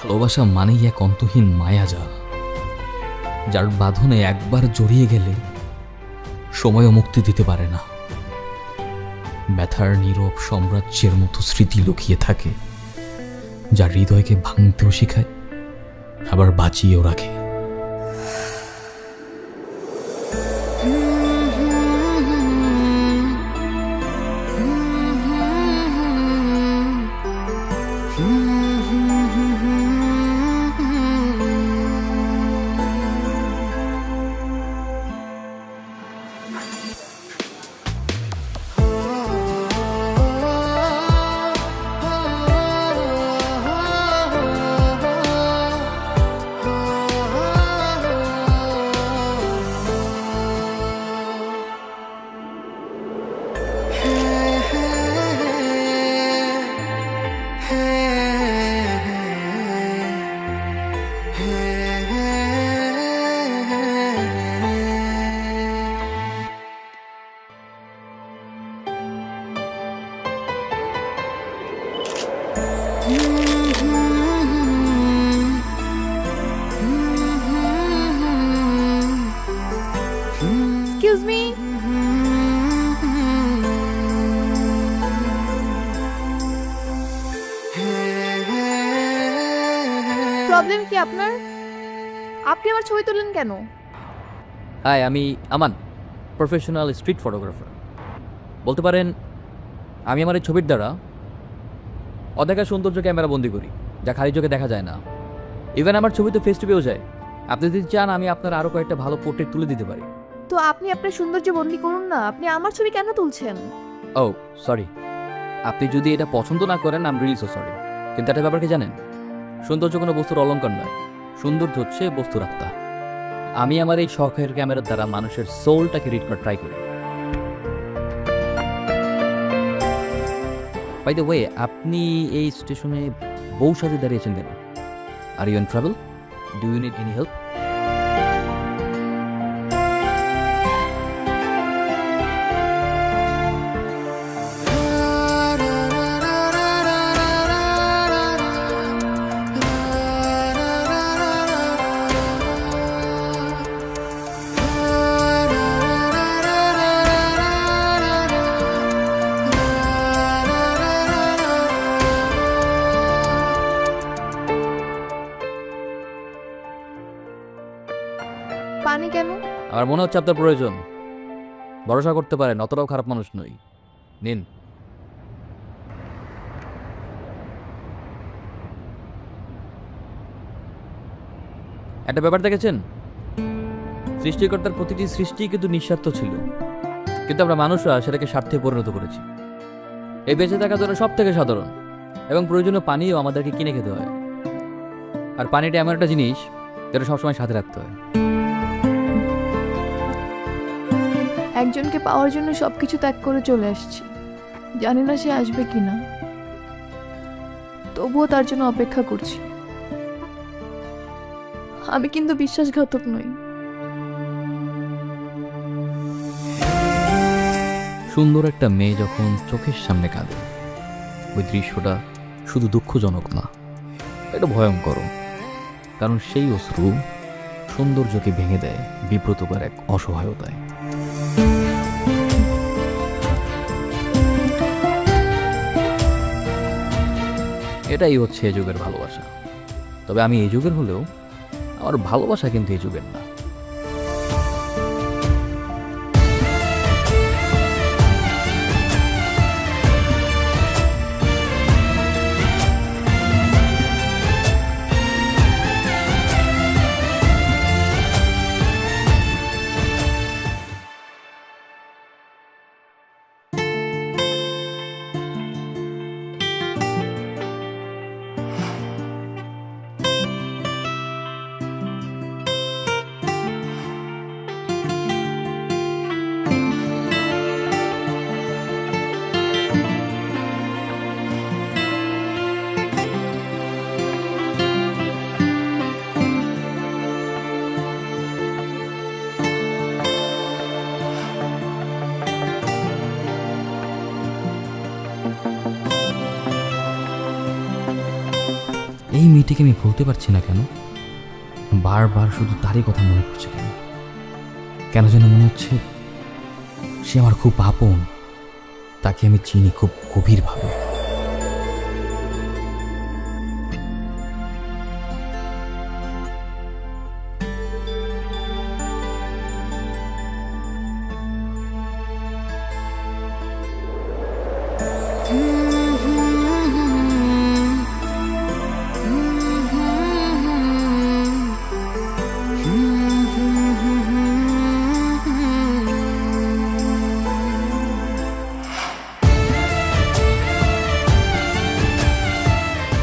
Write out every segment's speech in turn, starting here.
ভালোবাসা মানেই এক অন্তহীন মায়াজাল, যার বাঁধনে একবার জড়িয়ে গেলে সময়ও মুক্তি দিতে পারে না। ব্যথার নীরব সাম্রাজ্যের মতো স্মৃতি লুকিয়ে থাকে, যা হৃদয়কে ভাঙতেও শেখায়, আবার বাঁচিয়েও রাখে। এক্সকিউজ মি, প্রবলেম কি আপনার? আপনি আমার ছবি তুললেন কেন? হাই, আমি আমান, প্রফেশনাল স্ট্রিট ফটোগ্রাফার। বলতে পারেন আমি আমার এই ছবির দ্বারা অদেখা সৌন্দর্য ক্যামেরা বন্দি করি, যা খালি চোখে দেখা যায় না। ইভেন আমার ছবি তো ফেস টু পেয়েও যায়। আপনি যদি চান আমি আপনার আরও কয়েকটা ভালো পোর্ট্রেট তুলে দিতে পারি। তো আপনি আপনার সৌন্দর্য বন্দি করুন না, আপনি আমার ছবি কেন তুলছেন? ও সরি, আপনি যদি এটা পছন্দ না করেন I am really so sorry. কিন্তু একটা ব্যাপার কি জানেন, সৌন্দর্য কোনো বস্তুর অলংকার নয়, সৌন্দর্য হচ্ছে বস্তুর আত্মা। আমি আমার এই শখের ক্যামেরার দ্বারা মানুষের সোলটাকে রিড করার ট্রাই করি। বাই দ্য ওয়ে, আপনি এই স্টেশনে বউ সাজে দাঁড়িয়েছেন কেন? Are you in travel? Do you need any help? পানি কেন? আমার মনে হচ্ছে আপনার প্রয়োজন। ভরসা করতে পারেন, অতটাও খারাপ মানুষ নই। নিন। একটা ব্যাপার দেখেছেন, সৃষ্টিকর্তার প্রতিটি সৃষ্টি কিন্তু নিঃস্বার্থ ছিল, কিন্তু আমরা মানুষরা সেটাকে স্বার্থে পরিণত করেছি। এই বেঁচে থাকার জন্য সব থেকে সাধারণ এবং প্রয়োজনীয় পানিও আমাদেরকে কিনে খেতে হয়। আর পানিটা এমন একটা জিনিস যেটা সবসময় সাথে রাখতে হয়। একজনকে পাওয়ার জন্য সবকিছু ত্যাগ করে চলে আসছি, জানি না সে আসবে কিনা, তবুও তার জন্য অপেক্ষা করছি। আমি কিন্তু বিশ্বাসঘাতক নই। সুন্দর একটা মেয়ে যখন চোখের সামনে কাঁদে, ওই দৃশ্যটা শুধু দুঃখজনক না, এটা ভয়ঙ্কর। কারণ সেই অশ্রু সৌন্দর্যকে ভেঙে দেয় বিব্রতকর এক অসহায়তায়। এটাই হচ্ছে এই যুগের ভালোবাসা। তবে আমি এই যুগের হলেও আমার ভালোবাসা কিন্তু এই যুগের না। এই মেয়েটিকে আমি ভুলতে পারছি না কেন? বারবার শুধু তারই কথা মনে পড়ছে কেন? কেন যেন মনে হচ্ছে সে আমার খুব আপন, তাকে আমি চিনি খুব গভীরভাবে।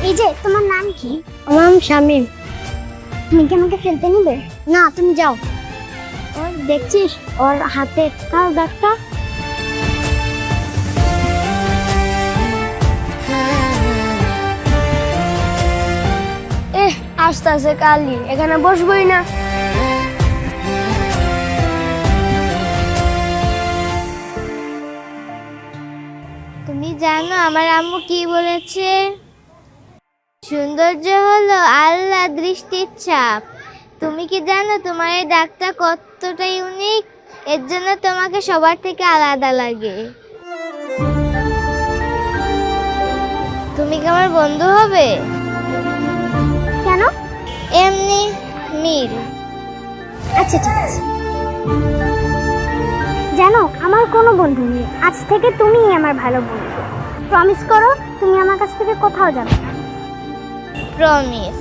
এই যে তোমার নাম কি? আমার নাম শামীম। তুমি কি আমাকে ফেলতে নিবে? না, তুমি যাও। ওর দেখছিস ওর হাতে কার দাগটা? আস্তে আস্তে কালি, এখানে বসবই না। তুমি জানো আমার আম্মু কি বলেছে? সৌন্দর্য হলো আল্লাহ দৃষ্টির ছাপ। তুমি কি জানো তোমার এই দাগটা কতটা ইউনিক? এর জন্য তোমাকে সবার থেকে আলাদা লাগে। তুমি কি আমার বন্ধু হবে? কেন? এমনি মিল। আচ্ছা ঠিক আছে। জানো আমার কোনো বন্ধু নেই, আজ থেকে তুমিই আমার ভালো বন্ধু। প্রমিস করো তুমি আমার কাছ থেকে কোথাও যাবে না। প্রমিস।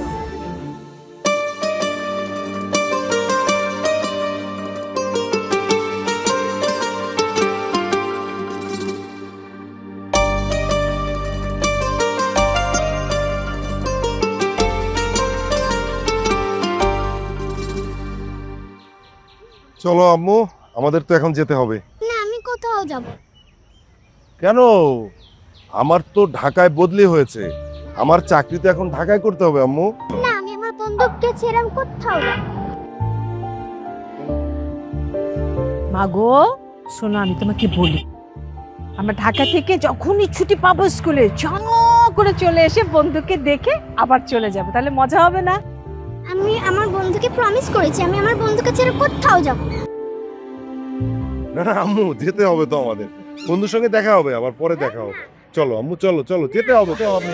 চলো আম্মু, আমাদের তো এখন যেতে হবে। না আমি কোথাও যাব। কেন? আমার তো ঢাকায় বদলি হয়েছে, আমার চাকরি তো এখন ঢাকায় করতে হবে আম্মু। না আমি আমার বন্ধুকে ছেড়ে আমি কোথাও যাব। মাগো শোনো, আমি তোমাকে বলি, আমরা ঢাকা থেকে যখনই ছুটি পাবো স্কুলে করে চলে এসে বন্ধুকে দেখে আবার চলে যাব, তাহলে মজা হবে না? আমি আমার বন্ধুকে প্রমিস করেছি আমি আমার বন্ধুকে ছেড়ে কোথাও যাব না। না না আম্মু, যেতে হবে তো আমাদের, বন্ধুর সঙ্গে দেখা হবে, আবার পরে দেখা হবে। চলো আম্মু, চলো চলো, যেতে হবে তো আমি।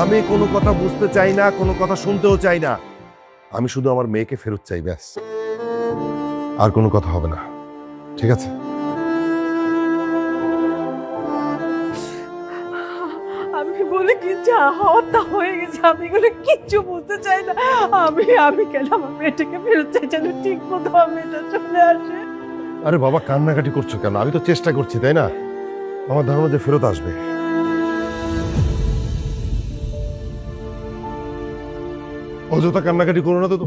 আমি কোনো কথা বুঝতে চাই না, কোনো কথা শুনতেও চাই না, আমি শুধু আমার মেয়েকে ফেরত চাই, ব্যাস। আর কোনো কথা হবে না, ঠিক আছে? আমি বলে কি যা হওয়ার তা হয়ে গেছে, আমি এগুলো কিচ্ছু বুঝতে চাই না। আমি কেন আমার মেয়েটাকে ফেরত চাই, যেন ঠিক মতো আমার মেয়েটা চলে আসে। আরে বাবা, কান্নাকাটি করছো কেন? আমি তো চেষ্টা করছি, তাই না? আমার ধারণা যে ফেরত আসবে। অযথা কান্নাকাটি করো না তো।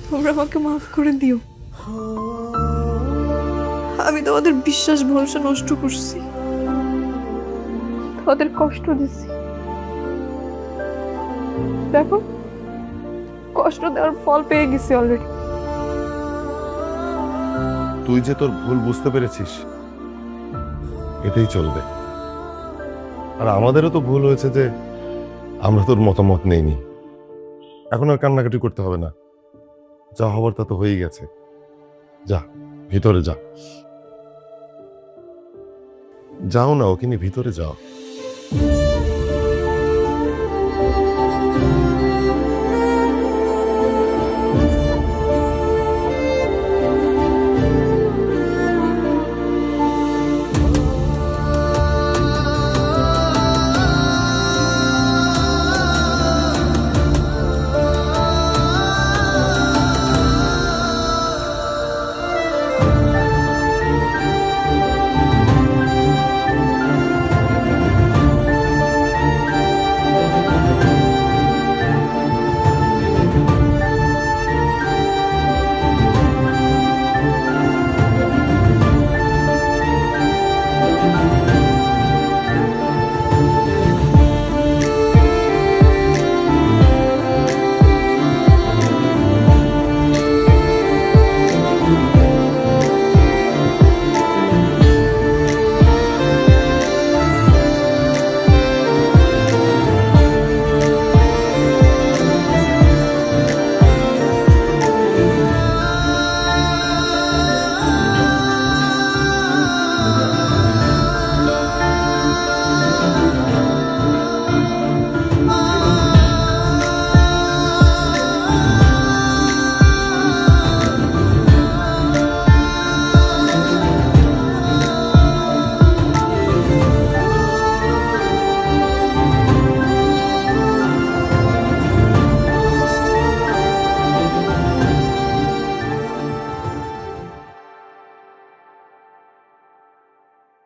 তোমরা আমাকে মাফ করে দিও। আমি তোমাদের বিশ্বাস ভরসা নষ্ট করছি, তোমাদের কষ্ট দিছি। দেখো, কষ্ট দেওয়ার ফল পেয়ে গেছি অলরেডি। তুই যে তোর ভুল বুঝতে পেরেছিস, এটাই চলবে। আর আমাদেরও তো ভুল হয়েছে যে আমরা তোর মতামত নেইনি। এখন আর কান্নাকাটি করতে হবে না, যা হবার তা তো হয়েই গেছে। যা, ভিতরে যা। যাও না, ওকে নিয়ে ভিতরে যাও।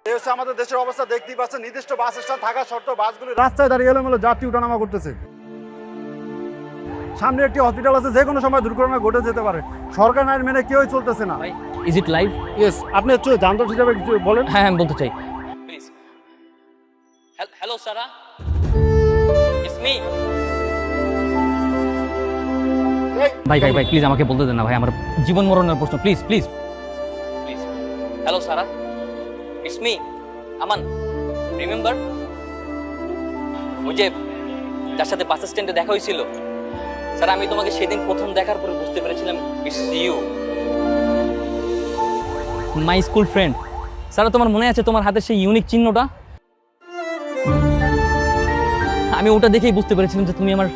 এই হচ্ছে আমাদের দেশের অবস্থা, দেখতেই পাচ্ছেন। নির্দিষ্ট বাস স্ট্যান্ড থাকা সত্ত্বেও বাসগুলি রাস্তায় দাঁড়িয়ে এলোমেলো যাত্রী ওঠানামা করতেছে। সামনে একটি হসপিটাল আছে, যে কোনো সময় দুর্ঘটনা ঘটে যেতে পারে। সরকার আইন মেনে কেউই চলতেছে না। Is it live? ইয়েস, আপনি যানজট হিসাবে কিছু বলেন। হ্যাঁ, আমি বলতে চাই, please. Hello Sara, it's me. ভাই ভাই ভাই, প্লিজ আমাকে বলতে দেন না ভাই, আমার জীবন মরণের প্রশ্ন, please please please. Hello Sara, it's me Aman. Remember ওই যে যার সাথে বাস স্ট্যান্ডে দেখা হয়েছিল? স্যার, আমি তোমাকে সেদিন প্রথম দেখার পরে বুঝতে পেরেছিলাম it's you, my school friend. Sir, তোমার মনে আছে তোমার হাতে সেই ইউনিক চিহ্নটা? আমি ওটা দেখেই বুঝতে পেরেছিলাম যে তুমি আমার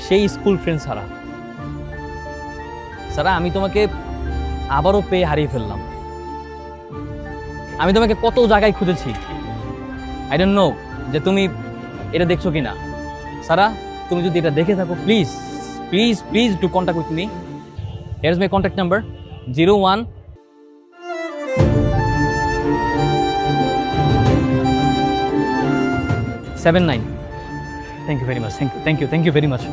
সেই স্কুল ফ্রেন্ড সারা। সারা, আমি তোমাকে আবারও পেয়ে হারিয়ে ফেললাম। আমি তোমাকে কত জায়গায় খুঁজেছি। আই ডোন্ট নো যে তুমি এটা দেখছো কিনা। সারা, তুমি যদি এটা দেখে থাকো, please please please do contact with me. Here is my contact number 01 79। Thank you very much. Thank you very much.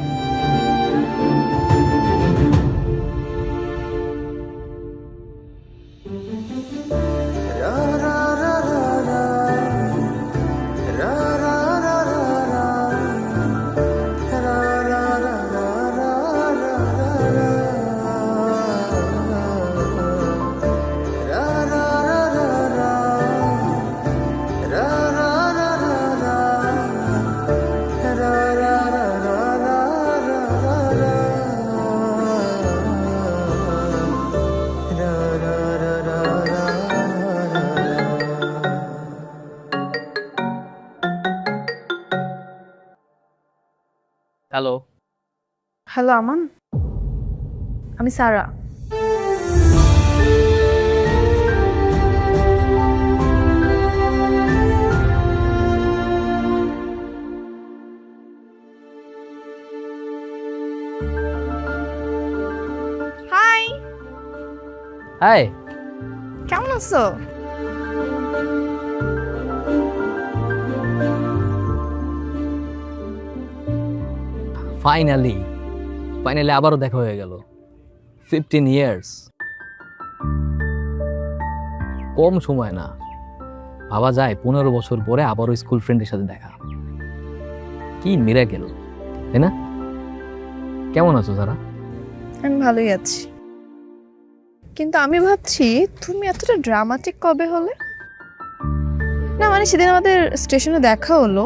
Hello. Hello Aman, আমি সারা। হাই। হাই। কেমন আছো? ফাইনালি আবারও দেখা হয়ে গেল। 15 ইয়ার্স, কম সময় না। ভাবা যায় 15 বছর পরে আবারও স্কুল ফ্রেন্ডের সাথে দেখা। কি মিরাকেল, তাই না? কেমন আছো তারা? আমি ভালোই আছি, কিন্তু আমি ভাবছি তুমি এতটা ড্রামাটিক কবে হলে? না মানে সেদিন আমাদের স্টেশনে দেখা হলো,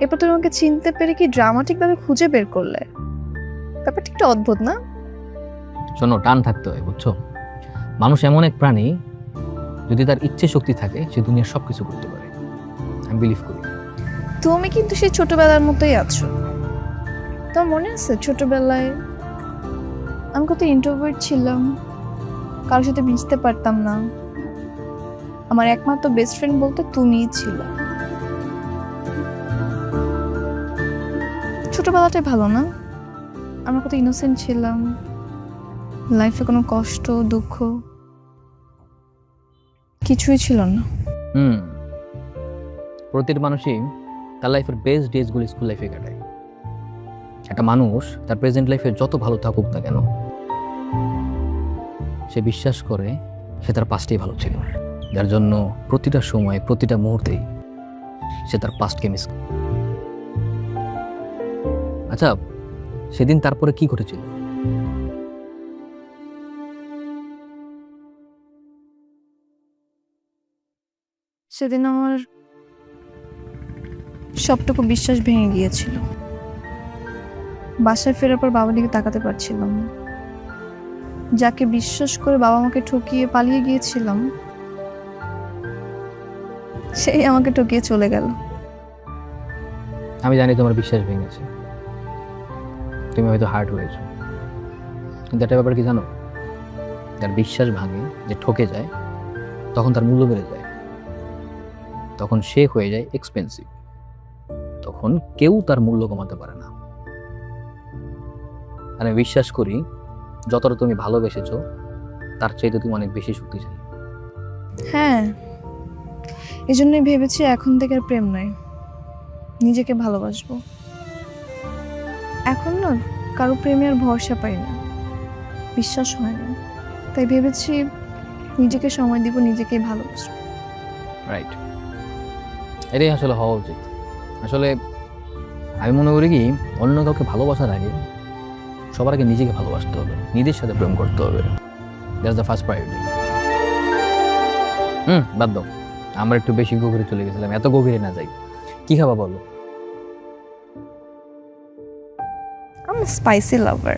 এরপর তুমি আমাকে চিনতে পেরে কি ড্রামাটিক ভাবে খুঁজে বের করলে? ব্যাপারটা একটু অদ্ভুত না? শোনো, টান থাকতে হয়, বুঝছো? মানুষ এমন এক প্রাণী, যদি তার ইচ্ছে শক্তি থাকে সে দুনিয়ার সবকিছু করতে পারে। আমি বিলিভ করি। তুমি কিন্তু সেই ছোটবেলার মতোই আছো। তোমার মনে আছে ছোটবেলায় আমি কত ইন্ট্রোভার্ট ছিলাম, কারোর সাথে মিশতে পারতাম না। আমার একমাত্র বেস্ট ফ্রেন্ড বলতে তুমিই ছিল। ছোটবেলাটাই ভালো না? আমরা কত ইনোসেন্ট ছিলাম, লাইফে কোনো কষ্ট দুঃখ কিছুই ছিল না। প্রতিটি মানুষই তার লাইফের বেস্ট ডেজগুলো স্কুল লাইফে কাটায়। একটা মানুষ তার প্রেজেন্ট লাইফে যত ভালো থাকুক না কেন, সে বিশ্বাস করে সে তার পাস্টেই ভালো ছিল, যার জন্য প্রতিটা সময় প্রতিটা মুহূর্তেই সে তার পাস্টকে মিস করে। আচ্ছা, সেদিন তারপরে কি ঘটেছিল? সেদিন আমার সবটুকু বিশ্বাস ভেঙে গিয়েছিল। বাসায় ফেরার পর বাবার দিকে তাকাতে পারছিলাম না। যাকে বিশ্বাস করে বাবা মাকে ঠকিয়ে পালিয়ে গিয়েছিলাম, সেই আমাকে ঠকিয়ে চলে গেল। আমি জানি তোমার বিশ্বাস ভেঙেছে, তুমি হয়তো হার্ট হয়েছো, কিন্তু একটা ব্যাপার কি জানো? যার বিশ্বাস ভাঙে, যে ঠকে যায়, তখন তার মূল্য বেড়ে যায়, তখন সে হয়ে যায় এক্সপেন্সিভ, তখন কেউ তার মূল্য কমাতে পারে না। আর আমি বিশ্বাস করি যতটা তুমি ভালোবেসেছো তার চাইতে তুমি অনেক বেশি শক্তিশালী। হ্যাঁ, এই জন্যই ভেবেছি এখন থেকে আর প্রেম নয়, নিজেকে ভালোবাসবো। এখন না কারো প্রেমে আর ভরসা পাই না, বিশ্বাস হয় না, তাই ভেবেছি নিজেকে সময় দিব, নিজেকেই ভালোবাসবো। রাইট, এটাই আসলে হওয়া উচিত। আসলে আমি মনে করি কি, অন্য কাউকে ভালোবাসার আগে সবার আগে নিজেকে ভালোবাসতে হবে, নিজের সাথে প্রেম করতে হবে। That's the first priority. বাদ দাও, আমরা একটু বেশি গভীরে চলে গেছিলাম, এত গভীরে না যাই। কি খাবা বলো? আমি স্পাইসি লাভার।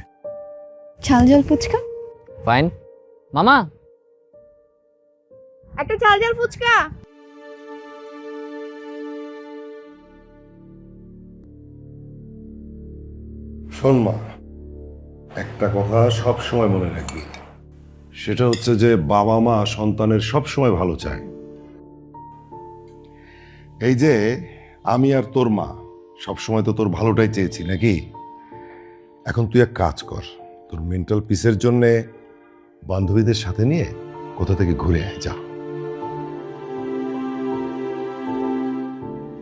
ঝাল ঝাল ফুচকা। ফাইন। মামা, একটা ঝাল ঝাল ফুচকা। শোন মা, একটা কথা সব সময় মনে রাখবি, সেটা হচ্ছে যে বাবা মা সন্তানের সব সময় ভালো চায়। এই যে আমি আর তোর মা সব সময় তো তোর ভালোটাই চেয়েছি নাকি? এখন তুই এক কাজ কর, তোর মেন্টাল পিসের জন্য বান্ধবীদের সাথে নিয়ে কোথা থেকে ঘুরে আয়, যা।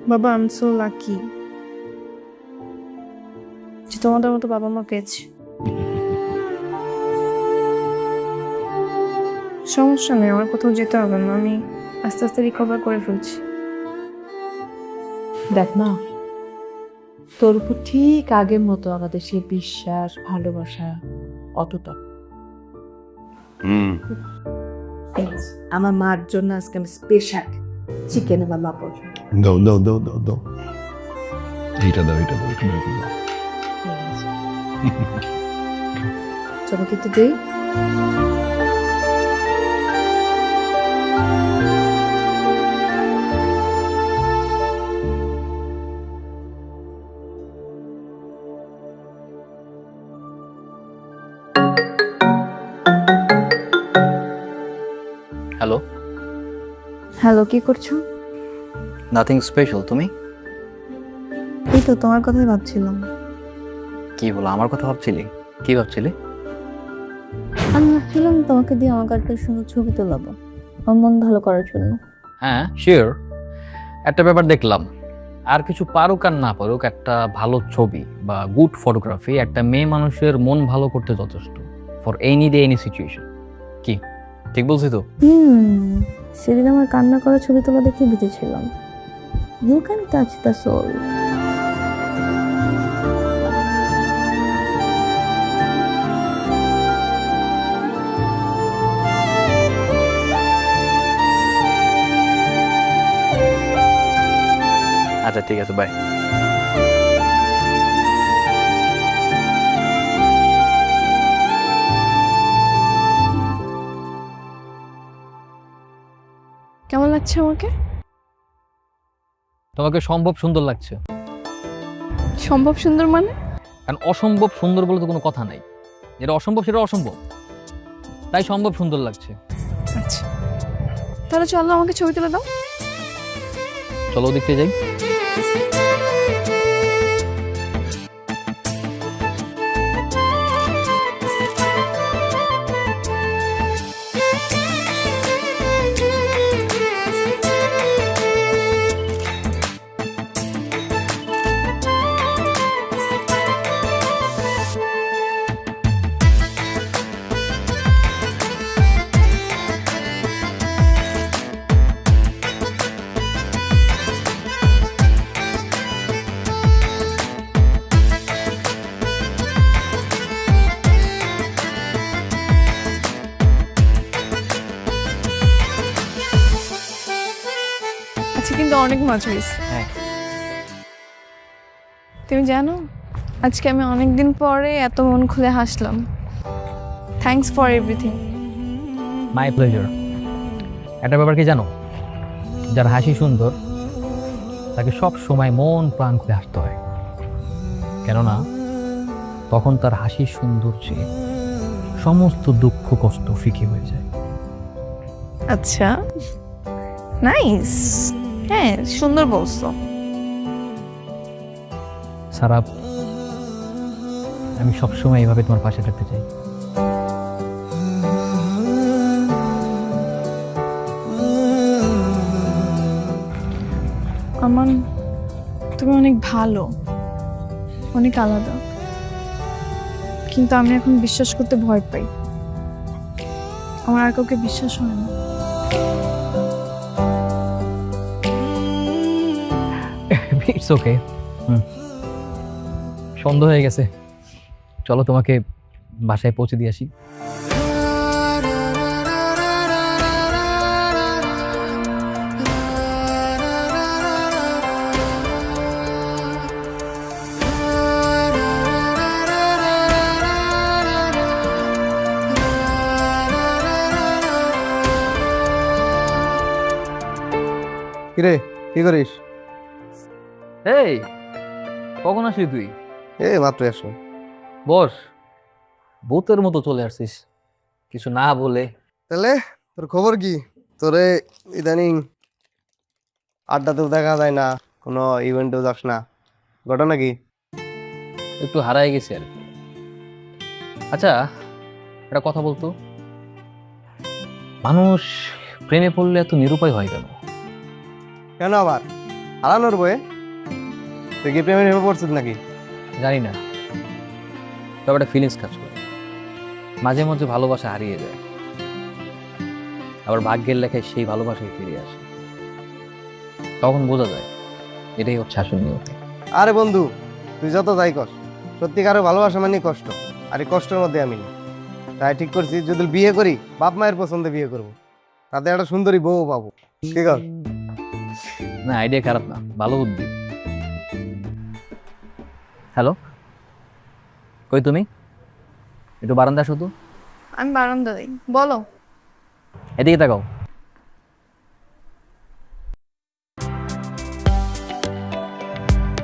বাবা, আই এম সো লাকি যে তোমাদের মতো বাবা মা পেয়েছি। সমস্যা নেই, আমার কোথাও যেতে হবে না, আমি আস্তে আস্তে রিকভার করে ফেলছি। দেখ না, তোর উপর ঠিক আগের মতো আমাদের সেই বিশ্বাস ভালোবাসা অটুট। আমার মার জন্য আজকে আমি স্পেশাল চিকেন আমার মা পছন্দ। দাও দাও দাও দাও দাও, এইটা দাও, এটা দাও, এটা দাও। চলো কিন্তু দেই। হ্যালো। হ্যালো, কি করছো? Nothing special. তুমি? এই তো তোমার কথাই ভাবছিলাম। কি হলো, আমার কথা ভাবছিলি? কি ভাবছিলি? আমি ভাবছিলাম তোমাকে দিয়ে আমার কাছে সুন্দর ছবি তোলাবো, আমার মন ভালো করার জন্য। হ্যাঁ শিওর। একটা ব্যাপার দেখলাম, আর কিছু পারুক আর না পারুক, একটা ভালো ছবি বা গুড ফটোগ্রাফি একটা মেয়ে মানুষের মন ভালো করতে যথেষ্ট। For any day any situation. কি ঠিক বলছি তো? সেদিন আমার কান্না করা ছবি তোলা দেখে বুঝেছিলাম you can touch the soul. আচ্ছা ঠিক আছে, বাই। কেমন লাগছে আমাকে? তোমাকে সম্ভব সুন্দর লাগছে। সম্ভব সুন্দর মানে? কারণ অসম্ভব সুন্দর বলে তো কোনো কথা নাই, যেটা অসম্ভব সেটা অসম্ভব, তাই সম্ভব সুন্দর লাগছে। আচ্ছা তাহলে চলো আমাকে ছবি তুলে দাও। চলো দেখতে যাই। আচ্ছা কিন্তু অনেক মজা হয়েছে। হ্যাঁ। তুমি জানো আজকে আমি অনেক দিন পরে এত মন খুলে হাসলাম। Thanks for everything. My pleasure. একটা ব্যাপার কি জানো, যার হাসি সুন্দর তাকে সব সময় মন প্রাণ খুলে হাসতে হয়, কেননা তখন তার হাসির সৌন্দর্যে সমস্ত দুঃখ কষ্ট ফিকে হয়ে যায়। আচ্ছা নাইস, হ্যাঁ সুন্দর বলছো। সারাপ, আমি সবসময় এইভাবে তোমার পাশে থাকতে চাই। আমান তুমি অনেক ভালো, অনেক আলাদা, কিন্তু আমি এখন বিশ্বাস করতে ভয় পাই। আমার আর কাউকে বিশ্বাস হয় না। It's okay. সন্ধ্যা হয়ে গেছে, চলো তোমাকে বাসায় পৌঁছে দিয়ে আসি। কিরে কি করিস? এই কখন আসলি তুই? এই মাত্র আসো। বস, ভূতের মতো চলে আসছিস কিছু না বলে। তাহলে তোর খবর কি? তোরে ইদানিং আড্ডাতেও দেখা যায় না, কোনো ইভেন্টেও যাস না, ঘটনা কি? একটু হারাই গেছি আর কি। আচ্ছা একটা কথা বলতো, মানুষ প্রেমে পড়লে এত নিরুপায় হয় কেন? কেন আবার হারানোর বয়ে? তুই কি প্রেমে নেমে পড়ছিস নাকি? জানি না, তবে একটা ফিলিংস কাজ করে। মাঝে মাঝে ভালোবাসা হারিয়ে যায়, আবার ভাগ্যের লেখায় সেই ভালোবাসায় ফিরে আসে। তখন বোঝা যায় এটাই হচ্ছে আসল নিয়তি। আরে বন্ধু, তুই যত যাই কর, সত্যিকারের ভালোবাসা মানে কষ্ট, আর এই কষ্টের মধ্যে আমি নেই। তাই ঠিক করছি যদি বিয়ে করি বাপ মায়ের পছন্দে বিয়ে করব, তাতে একটা সুন্দরী বউ পাবো। ঠিক আছে? না, আইডিয়া খারাপ না, ভালো বুদ্ধি। হ্যালো, কই তুমি? একটু বারান্দা আসো তো। আমি বারান্দায়, বলো। এদিকে তাকাও।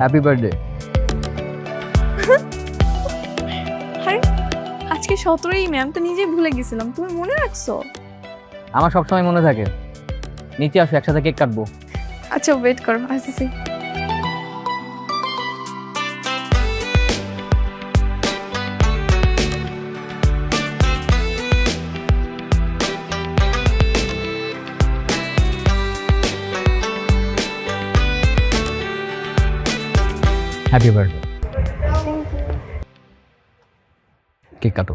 Happy birthday. আরে আজকে 17ই মে, আমি তো নিজেই ভুলে গেছিলাম, তুমি মনে রাখছো? আমার সবসময় মনে থাকে। নিচে আসো, একসাথে কেক কাটবো। আচ্ছা ওয়েট করো, আসতেছি। Happy birthday. কেক কাটো।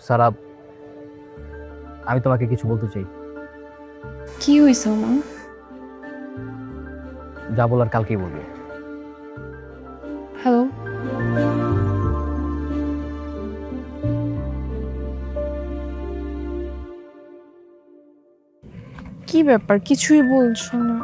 সারা, আমি তোমাকে কিছু বলতে চাই। কি হয়েছে মা? যা বলার কালকেই বলবো। হ্যালো, কি ব্যাপার? কিছুই বলছো না।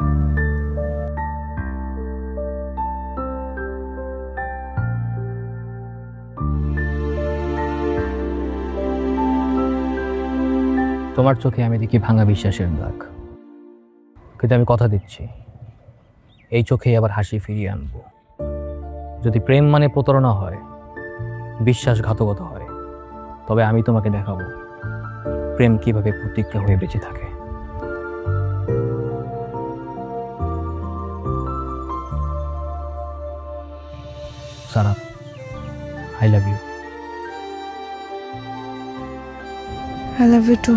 তোমার চোখে আমি দেখি ভাঙা বিশ্বাসের দাগ, কিন্তু আমি কথা দিচ্ছি এই চোখেই আবার হাসি ফিরিয়ে আনবো। যদি প্রেম মানে প্রতারণা হয়, বিশ্বাসঘাতকতা হয়, তবে আমি তোমাকে দেখাবো প্রেম কিভাবে প্রতিজ্ঞা হয়ে বেঁচে থাকে। Sara, I love you. I love you too.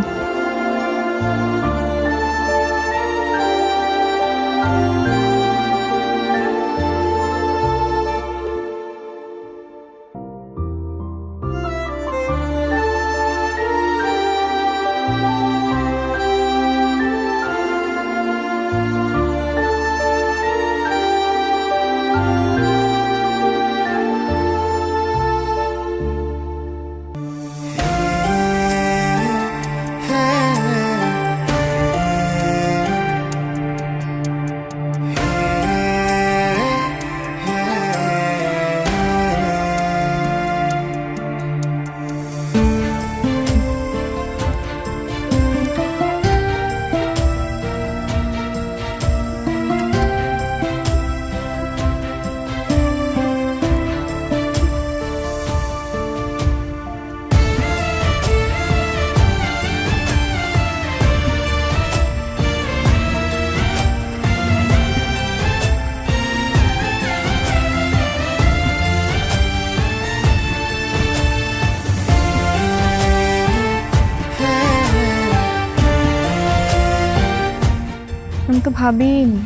আমি তো ভাবিনি।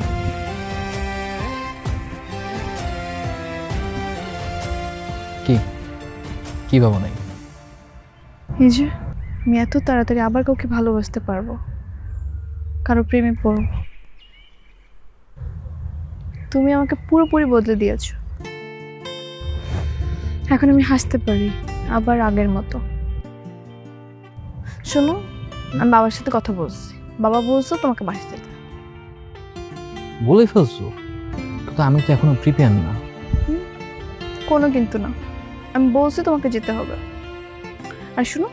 কি ভাবো নাই? এই যে আমি এত তাড়াতাড়ি আবার কাউকে ভালোবাসতে পারবো, কারো প্রেমে পড়বো। তুমি আমাকে পুরোপুরি বদলে দিয়েছো। এখন আমি হাসতে পারি আবার আগের মতো। শোনো, আমি বাবার সাথে কথা বলছি। বাবা বলছো তোমাকে বাসতে যেতে। বলে ফেলছো? কিন্তু আমি তো এখনো প্রিপেয়ার না। কোনো কিন্তু না, আমি বলছি তোমাকে যেতে হবে। আর শুনো,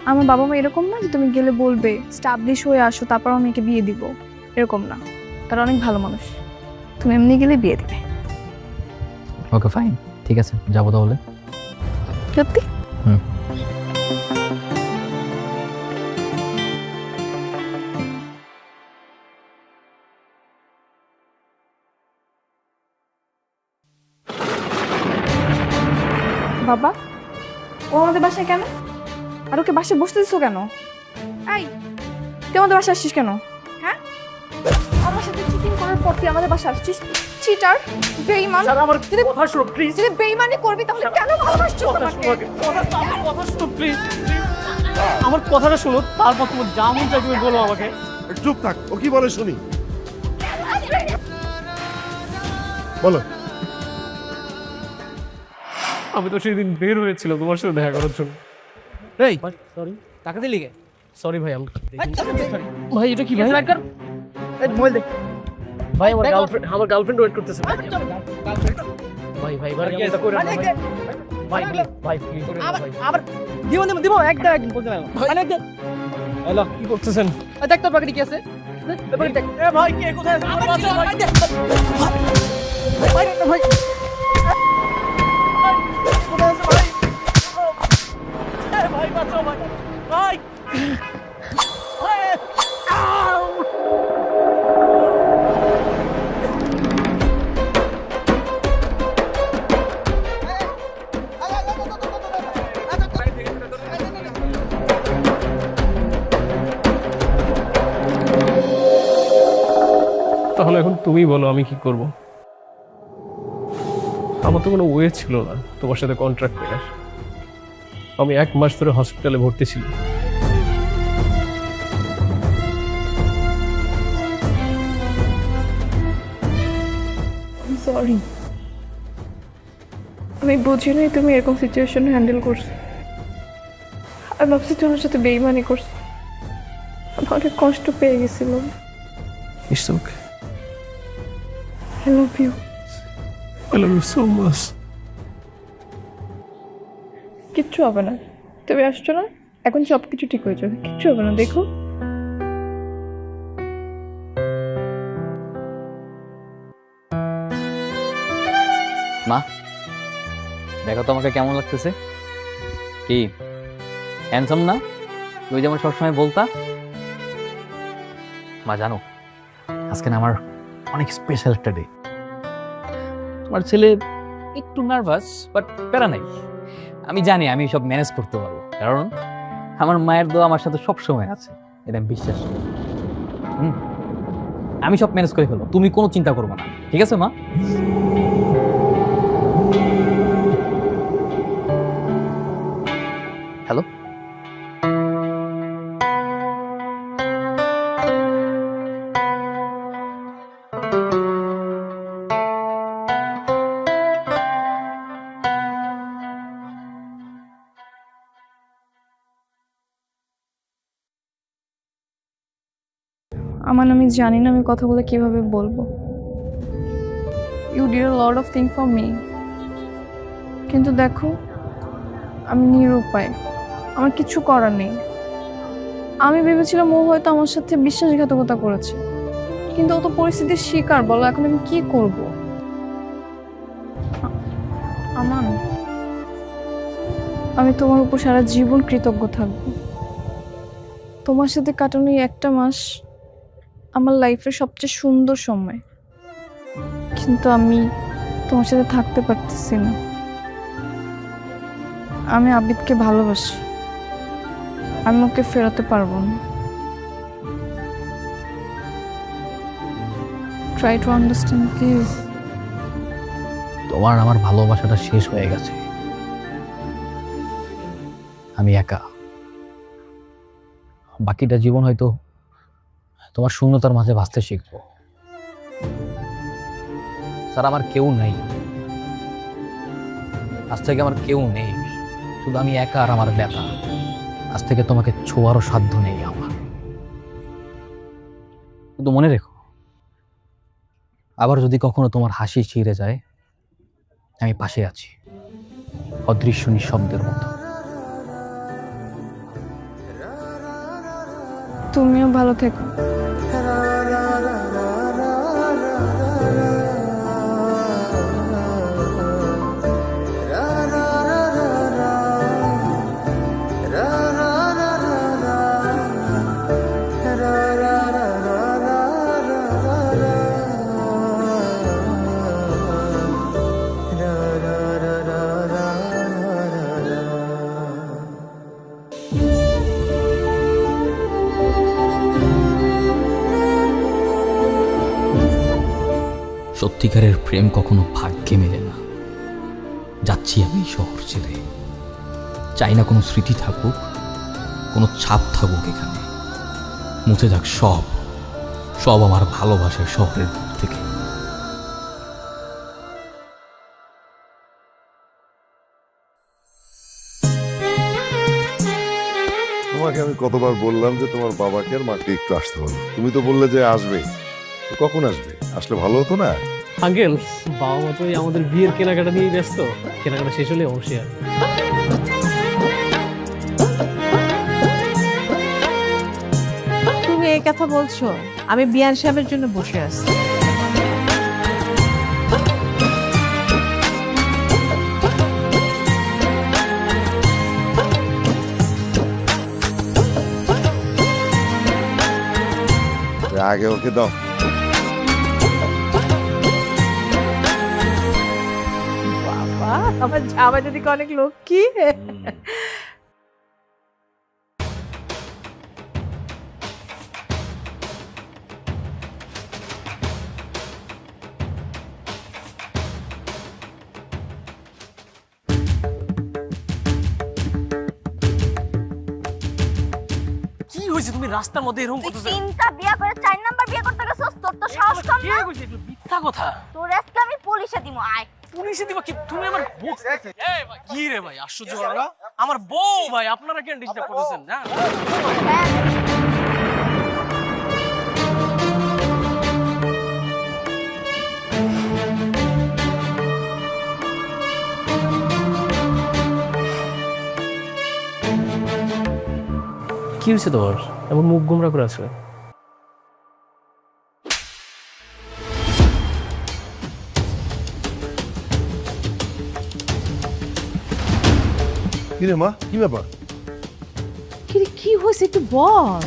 আমার বাবা মা এরকম না যে তুমি গেলে বলবে স্টাবলিশ হয়ে আসো তারপর আমি মেয়েকে বিয়ে দিব, এরকম না। তারা অনেক ভালো মানুষ, তুমি এমনি গেলে বিয়ে দিবে। ওকে ফাইন, ঠিক আছে, যাবো তাহলে। সত্যি? হুম। বাবা, ও আমাদের বাসায় কেন? আর ওকে বাসায় বসতে দিচ্ছ কেন? এই, তুই আমাদের বাসায় আসছিস কেন? হ্যাঁ, আমার সাথে চিটিং করার পর তুই আমাদের বাসায় আসছিস? চিটার, বেঈমান। আমার কথা শোনো প্লিজ। যদি বেঈমানি করবি তাহলে কেন ভালোবাসছিস আমাকে? কথা শোনো প্লিজ। আমার কথাটা শোনো, তারপর তোমার যা মন চাই তুমি বলো আমাকে। চুপ থাক, ও কি বলে শুনি। বলো। আমি তো সেদিন বের হয়েছিলাম তোমার সাথে দেখা করার জন্য। এই সরি, টাকা দিলি কে? সরি ভাই, ভাই এটা কি ভাই? মোবাইল দে ভাই, আমার গার্লফ্রেন্ড ওয়েট করতেছে। ভাই ভাই ভাই এটা করে না ভাই, ভাই প্লিজ আবার দিব একটা বলতে না ভাই। হ্যালো, কি করতেছেন? দেখ তোর পকেটে কি আছে। এ ভাই কে কোথায় আছে? আমার বাচ্চা ভাই। ভাই ভাই কোথায় আছে ভাই? এ ভাই বাঁচাও ভাই। ভাই তাহলে এখন তুমি বলো আমি কি করব? আমার তো কোনো ওয়ে ছিল না তোমার সাথে কন্ট্রাক্ট করার। আমি 1 মাস ধরে হসপিটালে ভর্তি ছিলাম। সরি, আমি বুঝি নাই তুমি এরকম সিচুয়েশন হ্যান্ডেল করছো। আমি ভাবছি তোমার সাথে বেইমানি করছো। আমি অনেক কষ্ট পেয়ে গেছিলাম। It's okay. I love you. I love you so much. কিচ্ছু হবে না, তুমি আসছো না, এখন সব কিছু ঠিক হয়ে যাবে, কিচ্ছু হবে না। দেখো মা, দেখো তো আমাকে কেমন লাগতেছে। কি হ্যান্ডসাম না? তুমি যেমন সবসময় বলতা। মা জানো, আজকে না আমার অনেক স্পেশাল একটা ডে। তোমার ছেলে একটু নার্ভাস, বাট প্যারা নাই। আমি জানি আমি সব ম্যানেজ করতে পারবো, কারণ আমার মায়ের দোয়া আমার সাথে সব সময় আছে, এটা আমি বিশ্বাস করি। আমি সব ম্যানেজ করে ফেলো, তুমি কোনো চিন্তা করবো না, ঠিক আছে মা? হ্যালো, আমান, আমি জানি না আমি কথা বলে কিভাবে বলবো। You did a lot of thing for me, কিন্তু দেখো আমি নিরুপায়, আমার কিছু করার নেই। আমি ভেবেছিলাম ও হয়তো আমার সাথে বিশ্বাসঘাতকতা করেছে, কিন্তু ও তো পরিস্থিতির শিকার। বলো এখন আমি কি করব? আমান, আমি তোমার উপর সারা জীবন কৃতজ্ঞ থাকবো। তোমার সাথে কাটানো এই একটা মাস আমার লাইফের সবচেয়ে সুন্দর সময়, কিন্তু আমি তোমার সাথে থাকতে পারতেছি না। আমি আবিদকে ভালোবাসি, আমি ওকে ফেরাতে পারবো না। Try to understand please. তোমার আমার ভালোবাসাটা শেষ হয়ে গেছে, আমি একা। বাকিটা জীবন হয়তো তোমার শূন্যতার মাঝে বাঁচতে শিখবো। স্যার, আমার কেউ নাই, আজ থেকে আমার কেউ নেই, শুধু আমি একা আর আমার ব্যথা। আজ থেকে তোমাকে ছোঁয়ারও সাধ্য নেই আমার। কিন্তু মনে রেখো, আবার যদি কখনো তোমার হাসি ছিঁড়ে যায়, আমি পাশে আছি, অদৃশ্য নিঃশব্দের মতো। তুমিও ভালো থেকো। সত্যিকারের প্রেম কখনো ভাগ্যে মেলে না। যাচ্ছি আমি শহর ছেড়ে, চাই না কোনো স্মৃতি থাকুক, কোনো ছাপ থাকুক এখানে। মুছে যাক সব সব আমার ভালোবাসার শহরের বুক থেকে। তোমাকে আমি কতবার বললাম যে তোমার বাবাকে আর মাকে একটু আসতে হবে, তুমি তো বললে যে আসবে। তো কখন আসবে? আসলে ভালো হতো না? আঙ্কেল, বাবা মা তো আমাদের বিয়ের কেনাকাটা নিয়ে ব্যস্ত, কেনাকাটা শেষ হলে অবশ্যই আসবে। তুমি এই কথা বলছো, আমি বিয়ান সাহেবের জন্য বসে আছি। আগে ওকে দাও। বাবা, আমার জামা যদি অনেক লক্ষ্মী। তুমি রাস্তার মধ্যে এরকম তুই করতেছ? 3টা বিয়ে করে 4 নাম্বার বিয়ে করতে গেছস, তোর তো সাহস কম কে না। কইছে এগুলো মিথ্যা কথা? তোর আজকে আমি পুলিশে দিমু, আয়। পুলিশে দিবা কি? তুমি আমার বউ। এই ভাই কি রে ভাই, আশ্চর্য না? আমার বউ ভাই, আপনারা কেন ডিস্টার্ব করতেছেন না? কি হয়েছে তোমার? এমন মুখ গোমরা করে আছে? কি রে মা, কি ব্যাপার? কি হয়েছে একটু বল।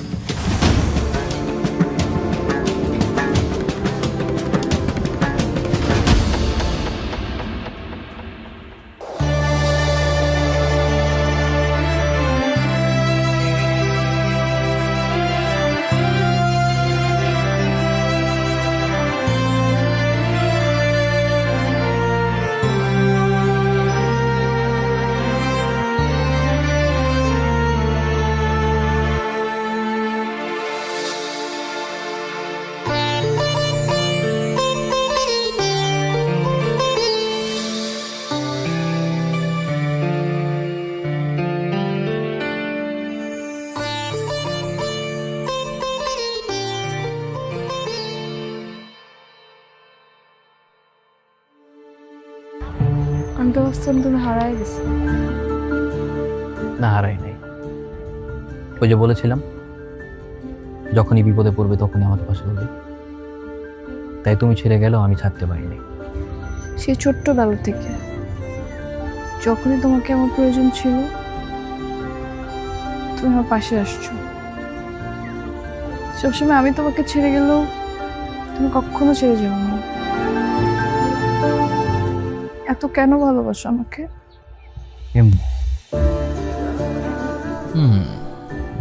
আমি তো ভাবছিলাম তুমি হারাই গেছো। না, হারাই নাই। ওই যে বলেছিলাম, যখনই বিপদে পড়বে তখনই আমাদের পাশে হবে। তাই তুমি ছেড়ে গেলেও আমি ছাড়তে পারিনি। সেই ছোট্টবেলা থেকে যখনই তোমাকে আমার প্রয়োজন ছিল তুমি আমার পাশে আসছো। সবসময় আমি তোমাকে ছেড়ে গেলেও তুমি কখনো ছেড়ে যাও না। এত কেন ভালোবাসো আমাকে?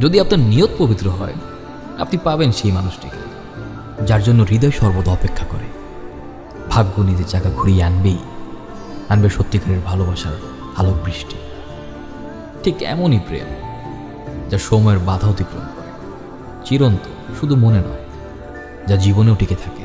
যদি আপনার নিয়ত পবিত্র হয় আপনি পাবেন সেই মানুষটিকে যার জন্য হৃদয় সর্বদা অপেক্ষা করে। ভাগ্য নিজের চাকা ঘুরিয়ে আনবে সত্যিকারের ভালোবাসার আলোক বৃষ্টি। ঠিক এমনই প্রেম যা সময়ের বাধা অতিক্রম করে, চিরন্তন শুধু মনে নয়, যা জীবনেও টিকে থাকে।